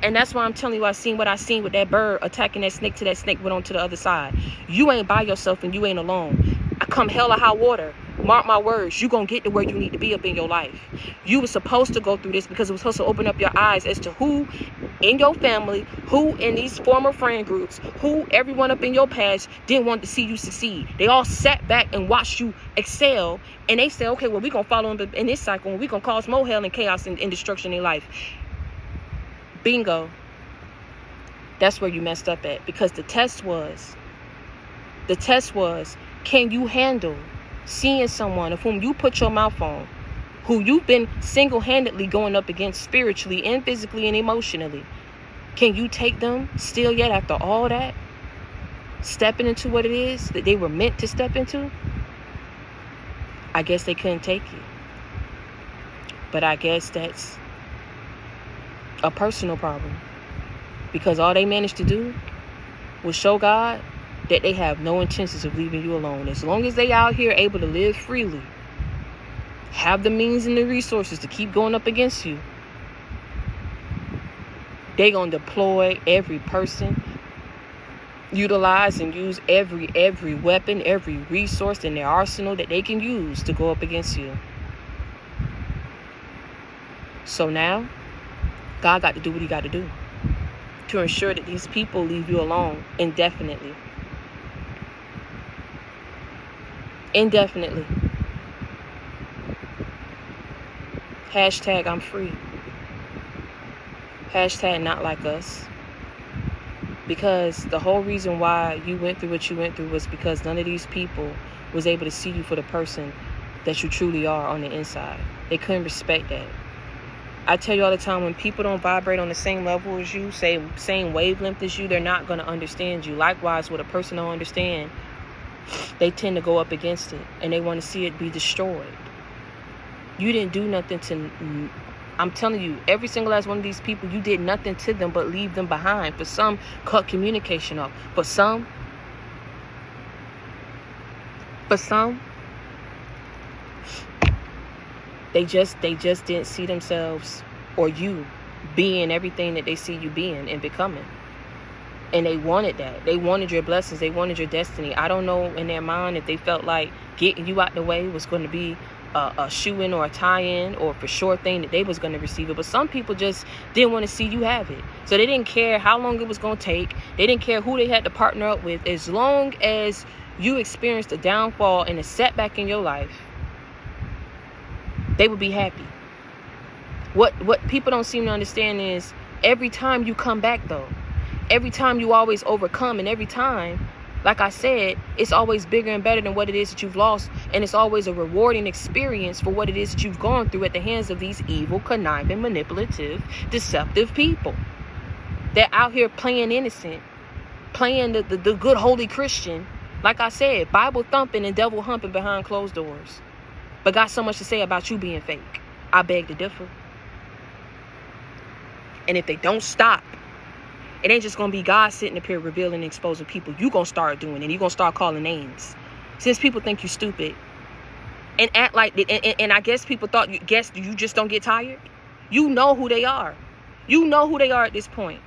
And that's why I'm telling you, I seen what I seen with that bird attacking that snake till that snake went on to the other side. You ain't by yourself and you ain't alone. I come hell or high water. Mark my words, you gonna get to where you need to be up in your life. You were supposed to go through this because it was supposed to open up your eyes as to who in your family, who in these former friend groups, who everyone up in your past didn't want to see you succeed. They all sat back and watched you excel, and they said, okay, well, we're gonna follow in this cycle and we're gonna cause more hell and chaos and destruction in life. Bingo. That's where you messed up at, because the test was, can you handle seeing someone of whom you put your mouth on, who you've been single-handedly going up against spiritually and physically and emotionally? Can you take them still yet after all that? Stepping into what it is that they were meant to step into? I guess they couldn't take it. But I guess that's a personal problem, because all they managed to do was show God that they have no intentions of leaving you alone. As long as they out here able to live freely, have the means and the resources to keep going up against you, they gonna deploy every person, utilize and use every weapon, every resource in their arsenal that they can use to go up against you. So now God got to do what he got to do to ensure that these people leave you alone indefinitely. Indefinitely. Hashtag I'm free. Hashtag not like us. Because the whole reason why you went through what you went through was because none of these people was able to see you for the person that you truly are on the inside. They couldn't respect that. I tell you all the time, when people don't vibrate on the same level as you, same wavelength as you, they're not going to understand you. Likewise, what a person don't understand, they tend to go up against it and they want to see it be destroyed. You didn't do nothing to, I'm telling you, every single last one of these people, you did nothing to them but leave them behind. For some, cut communication off. For some, They just didn't see themselves or you being everything that they see you being and becoming. And they wanted that. They wanted your blessings. They wanted your destiny. I don't know in their mind if they felt like getting you out the way was going to be a shoe-in or a tie-in or for sure thing that they was going to receive it. But some people just didn't want to see you have it. So they didn't care how long it was going to take. They didn't care who they had to partner up with. As long as you experienced a downfall and a setback in your life, they would be happy. What people don't seem to understand is every time you come back, though, every time you always overcome, and every time, like I said, it's always bigger and better than what it is that you've lost, and it's always a rewarding experience for what it is that you've gone through at the hands of these evil, conniving, manipulative, deceptive people. They're out here playing innocent, playing the good holy Christian, like I said, Bible thumping and devil humping behind closed doors, but got so much to say about you being fake. I beg to differ. And if they don't stop It ain't just going to be God sitting up here revealing and exposing people. You going to start doing it. You going to start calling names. Since people think you stupid and act like it, and I guess people thought you just don't get tired. You know who they are. You know who they are at this point.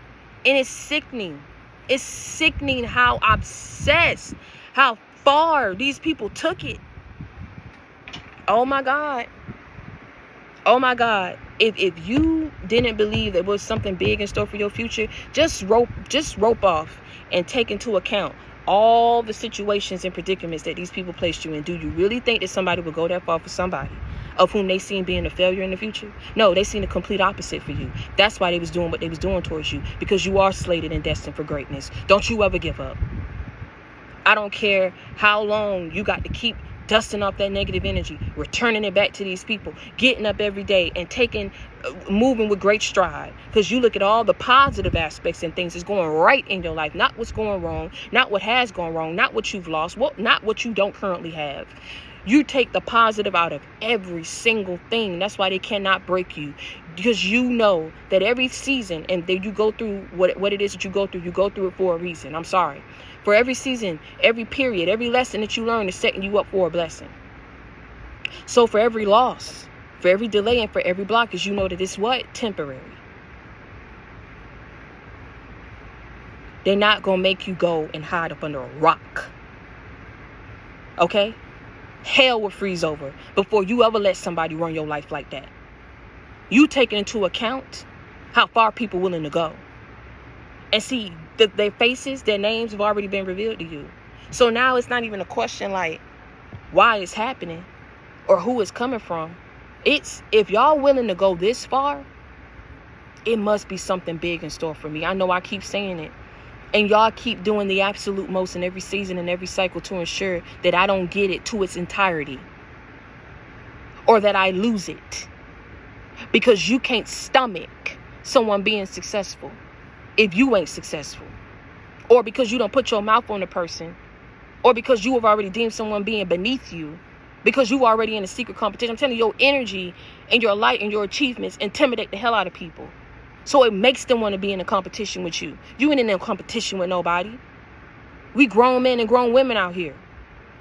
And it's sickening. It's sickening how obsessed, how far these people took it. Oh my God. Oh my God. If you didn't believe there was something big in store for your future, just rope off and take into account all the situations and predicaments that these people placed you in. Do you really think that somebody would go that far for somebody of whom they seen being a failure in the future? No, they seen the complete opposite for you. That's why they was doing what they was doing towards you, because you are slated and destined for greatness. Don't you ever give up. I don't care how long you got to keep dusting off that negative energy, returning it back to these people, getting up every day and moving with great stride, because you look at all the positive aspects and things that's going right in your life, not what's going wrong, not what has gone wrong, not what you've lost, not what you don't currently have. You take the positive out of every single thing. That's why they cannot break you, because you know that every season, and then you go through what it is that you go through it for a reason. I'm sorry. For every season, every period, every lesson that you learn is setting you up for a blessing. So for every loss, for every delay, and for every blockage, you know that it's what? Temporary. They're not going to make you go and hide up under a rock. Okay? Hell will freeze over before you ever let somebody run your life like that. You take into account how far people are willing to go. And see, their faces, their names have already been revealed to you. So now it's not even a question like why it's happening or who it's coming from. It's, if y'all willing to go this far, it must be something big in store for me. I know I keep saying it. And y'all keep doing the absolute most in every season and every cycle to ensure that I don't get it to its entirety, or that I lose it. Because you can't stomach someone being successful if you ain't successful. Or because you don't put your mouth on a person. Or because you have already deemed someone being beneath you. Because you already in a secret competition. I'm telling you, your energy and your light and your achievements intimidate the hell out of people. So it makes them want to be in a competition with you. You ain't in a competition with nobody. We grown men and grown women out here.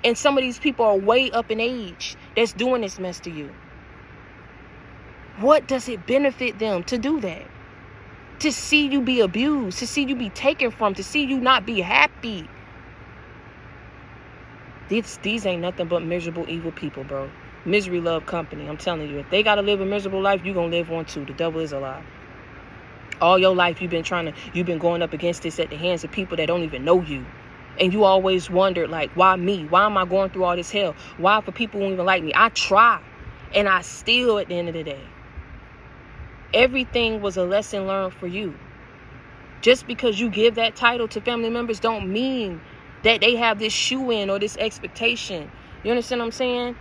And some of these people are way up in age that's doing this mess to you. What does it benefit them to do that? To see you be abused, to see you be taken from, to see you not be happy. These ain't nothing but miserable, evil people, bro. Misery love company. I'm telling you, if they got to live a miserable life, you going to live one too. The devil is a lie. All your life, you've been going up against this at the hands of people that don't even know you. And you always wondered, like, why me? Why am I going through all this hell? Why for people who don't even like me? I try. And I still, at the end of the day, everything was a lesson learned for you. Just because you give that title to family members don't mean that they have this shoe in or this expectation. You understand what I'm saying?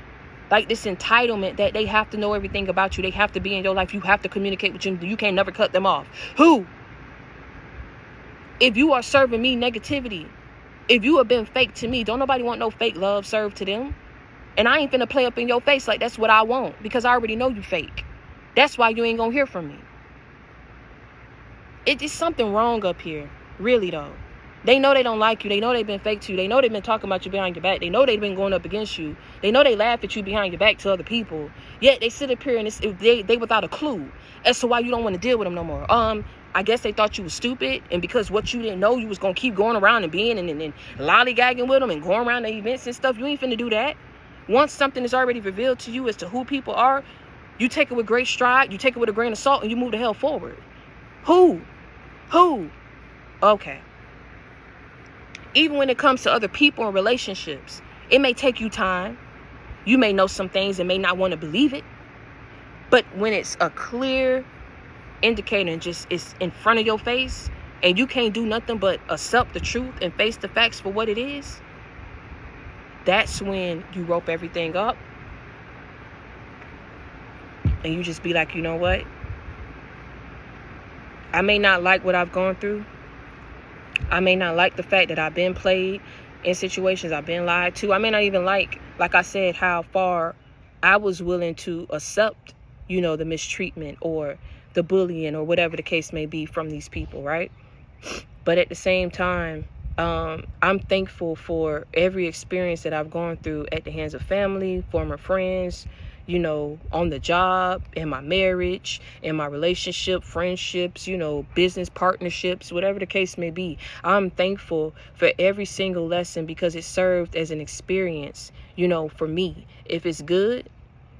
Like this entitlement that they have to know everything about you. They have to be in your life. You have to communicate with you. You can't never cut them off. Who? If you are serving me negativity, if you have been fake to me, don't nobody want no fake love served to them. And I ain't finna play up in your face like that's what I want, because I already know you fake. That's why you ain't gonna hear from me. It's something wrong up here. Really though. They know they don't like you. They know they've been fake to you. They know they've been talking about you behind your back. They know they've been going up against you. They know they laugh at you behind your back to other people. Yet they sit up here and they without a clue as to why you don't want to deal with them no more. I guess they thought you was stupid, and because what you didn't know, you was gonna keep going around and being and lollygagging with them and going around the events and stuff. You ain't finna do that. Once something is already revealed to you as to who people are, you take it with great stride. You take it with a grain of salt, and you move the hell forward. Who? Okay. Even when it comes to other people and relationships, it may take you time. You may know some things and may not want to believe it. But when it's a clear indicator and just it's in front of your face and you can't do nothing but accept the truth and face the facts for what it is, that's when you rope everything up and you just be like, you know what? I may not like what I've gone through. I may not like the fact that I've been played in situations. I've been lied to. I may not even like I said, how far I was willing to accept, the mistreatment or the bullying or whatever the case may be from these people, right? But at the same time, I'm thankful for every experience that I've gone through at the hands of family, former friends, you know, on the job, in my marriage, in my relationship, friendships, you know, business partnerships, whatever the case may be. I'm thankful for every single lesson because it served as an experience, you know, for me. If it's good,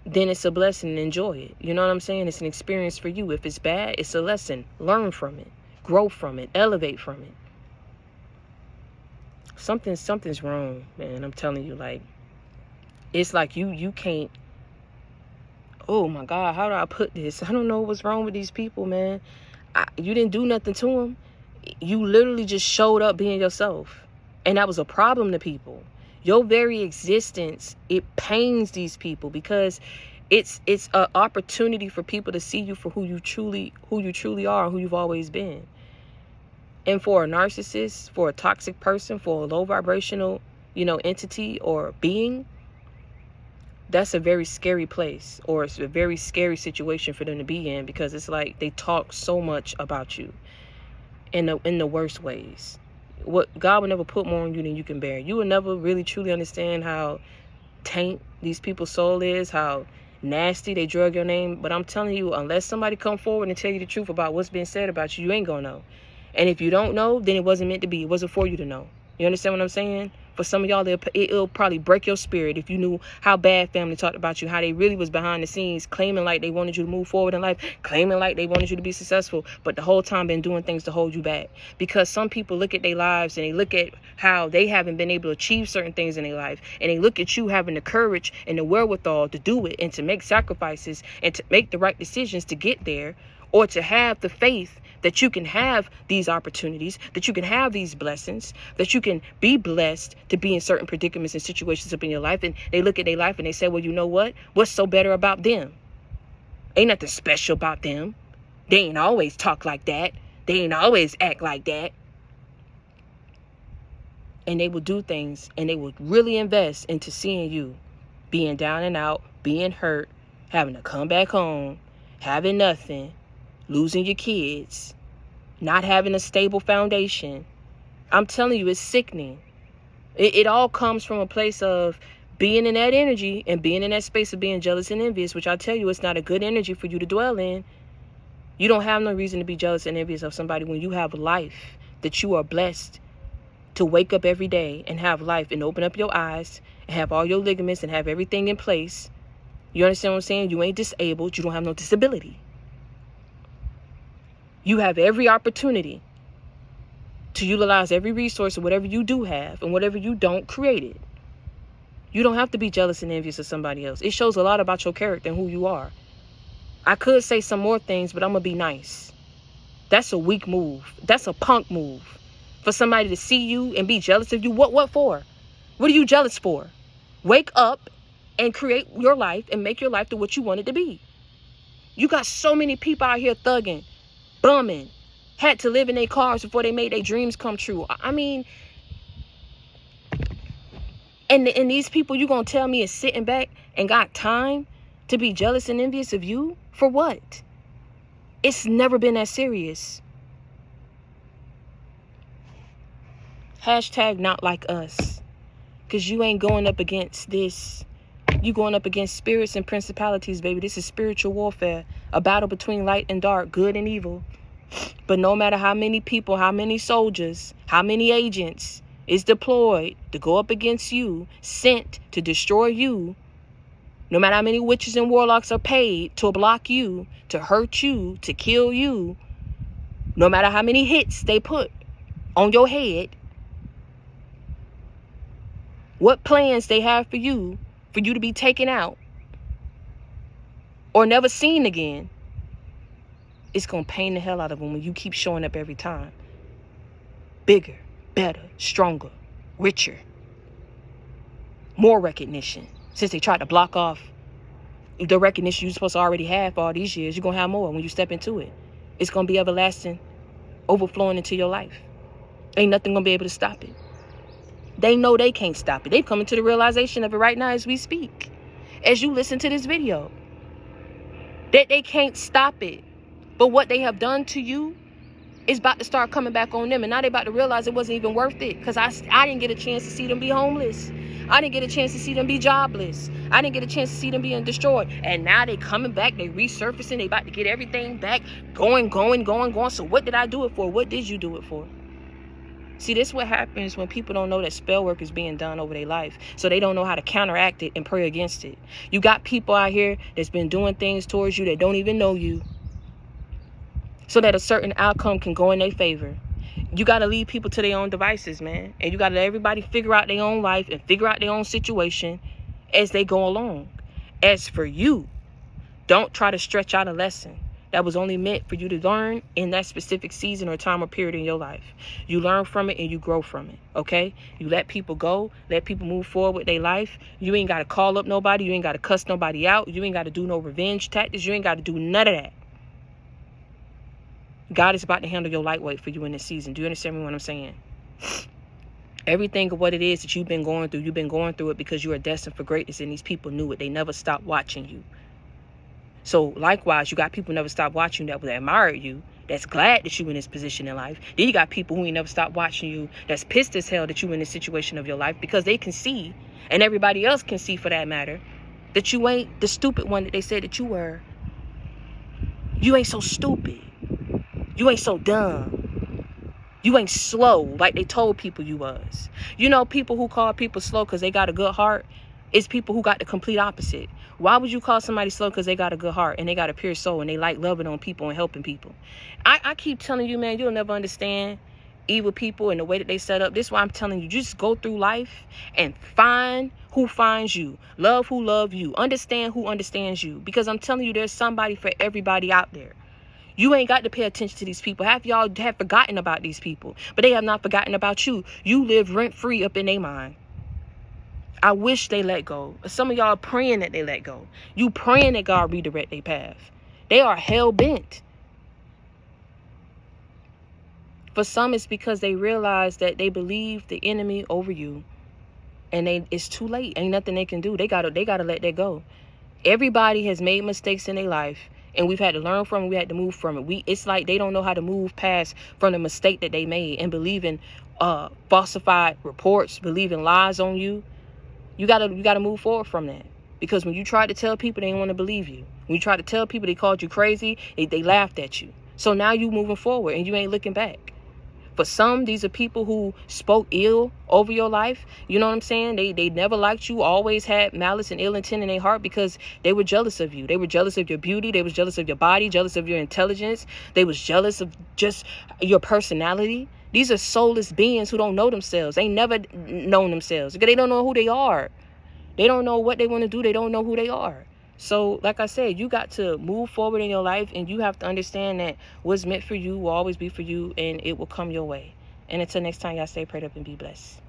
then it's a blessing and enjoy it. You know what I'm saying? It's an experience for you. If it's bad, it's a lesson. Learn from it, grow from it, elevate from it. Something's wrong, man. I'm telling you, like, it's like you can't, oh my God, how do I put this? I don't know what's wrong with these people, man. You didn't do nothing to them. You literally just showed up being yourself. And that was a problem to people. Your very existence, it pains these people because it's an opportunity for people to see you for who you truly are, who you've always been. And for a narcissist, for a toxic person, for a low vibrational, you know, entity or being, that's a very scary place, or it's a very scary situation for them to be in, because it's like they talk so much about you in the worst ways. What God will never put more on you than you can bear. You will never really truly understand how taint these people's soul is, how nasty they drug your name. But I'm telling you, unless somebody come forward and tell you the truth about what's been said about you, you ain't gonna know. And if you don't know, then it wasn't meant to be. It wasn't for you to know. You understand what I'm saying? For some of y'all, it'll probably break your spirit if you knew how bad family talked about you, how they really was behind the scenes, claiming like they wanted you to move forward in life, claiming like they wanted you to be successful, but the whole time been doing things to hold you back. Because some people look at their lives and they look at how they haven't been able to achieve certain things in their life, and they look at you having the courage and the wherewithal to do it and to make sacrifices and to make the right decisions to get there, or to have the faith that you can have these opportunities, that you can have these blessings, that you can be blessed to be in certain predicaments and situations up in your life. And they look at their life and they say, well, you know what? What's so better about them? Ain't nothing special about them. They ain't always talk like that. They ain't always act like that. And they will do things, and they will really invest into seeing you being down and out, being hurt, having to come back home, having nothing, losing your kids, not having a stable foundation. I'm telling you, it's sickening. It all comes from a place of being in that energy and being in that space of being jealous and envious, which I tell you, it's not a good energy for you to dwell in. You don't have no reason to be jealous and envious of somebody when you have life, that you are blessed to wake up every day and have life and open up your eyes and have all your ligaments and have everything in place. You understand what I'm saying? You ain't disabled. You don't have no disability. You have every opportunity to utilize every resource of whatever you do have, and whatever you don't, create it. You don't have to be jealous and envious of somebody else. It shows a lot about your character and who you are. I could say some more things, but I'm going to be nice. That's a weak move. That's a punk move. For somebody to see you and be jealous of you, what for? What are you jealous for? Wake up and create your life and make your life to what you want it to be. You got so many people out here thugging, bumming, had to live in their cars before they made their dreams come true. I mean, and these people you gonna tell me is sitting back and got time to be jealous and envious of you? For what? It's never been that serious. Hashtag not like us. Because you ain't going up against this. You going up against spirits and principalities, baby. This is spiritual warfare. A battle between light and dark, good and evil. But no matter how many people, how many soldiers, how many agents is deployed to go up against you, sent to destroy you, no matter how many witches and warlocks are paid to block you, to hurt you, to kill you, no matter how many hits they put on your head, what plans they have for you to be taken out or never seen again, it's going to pain the hell out of them when you keep showing up every time. Bigger, better, stronger, richer, more recognition. Since they tried to block off the recognition you're supposed to already have for all these years, you're going to have more when you step into it. It's going to be everlasting, overflowing into your life. Ain't nothing going to be able to stop it. They know they can't stop it. They've come to the realization of it right now as we speak. As you listen to this video. That they can't stop it. But what they have done to you, it's about to start coming back on them. And now they about to realize it wasn't even worth it. Because I didn't get a chance to see them be homeless. I didn't get a chance to see them be jobless. I didn't get a chance to see them being destroyed. And now they coming back. They resurfacing. They about to get everything back. Going. So what did I do it for? What did you do it for? See, this is what happens when people don't know that spell work is being done over their life. So they don't know how to counteract it and pray against it. You got people out here that's been doing things towards you that don't even know you, so that a certain outcome can go in their favor. You got to leave people to their own devices, man. And you got to let everybody figure out their own life and figure out their own situation as they go along. As for you, don't try to stretch out a lesson that was only meant for you to learn in that specific season or time or period in your life. You learn from it and you grow from it, okay? You let people go, let people move forward with their life. You ain't got to call up nobody. You ain't got to cuss nobody out. You ain't got to do no revenge tactics. You ain't got to do none of that. God is about to handle your lightweight for you in this season. Do you understand me what I'm saying? Everything of what it is that you've been going through it because you are destined for greatness, and these people knew it. They never stopped watching you. So likewise, you got people who never stopped watching you that admired you, that's glad that you in this position in life. Then you got people who ain't never stopped watching you, that's pissed as hell that you in this situation of your life, because they can see, and everybody else can see for that matter, that you ain't the stupid one that they said that you were. You ain't so stupid. You ain't so dumb. You ain't slow like they told people you was. You know, people who call people slow because they got a good heart, it's people who got the complete opposite. Why would you call somebody slow because they got a good heart and they got a pure soul and they like loving on people and helping people? I keep telling you, man, you'll never understand evil people and the way that they set up. This is why I'm telling you, just go through life and find who finds you. Love who love you. Understand who understands you. Because I'm telling you, there's somebody for everybody out there. You ain't got to pay attention to these people. Half y'all have forgotten about these people, but they have not forgotten about you. You live rent-free up in their mind. I wish they let go. Some of y'all are praying that they let go. You praying that God redirect their path. They are hell-bent. For some, it's because they realize that they believe the enemy over you, and it's too late. Ain't nothing they can do. They gotta let that go. Everybody has made mistakes in their life, and we've had to learn from it. We had to move from it. It's like they don't know how to move past from the mistake that they made and believe in falsified reports, believe in lies on you. You gotta move forward from that. Because when you try to tell people, they didn't want to believe you. When you try to tell people, they called you crazy, they laughed at you. So now you moving forward and you ain't looking back. For some, these are people who spoke ill over your life. You know what I'm saying? They never liked you, always had malice and ill intent in their heart because they were jealous of you. They were jealous of your beauty. They was jealous of your body, jealous of your intelligence. They was jealous of just your personality. These are soulless beings who don't know themselves. They never known themselves because they don't know who they are. They don't know what they want to do. They don't know who they are. So, like I said, you got to move forward in your life, and you have to understand that what's meant for you will always be for you, and it will come your way. And until next time, y'all stay prayed up and be blessed.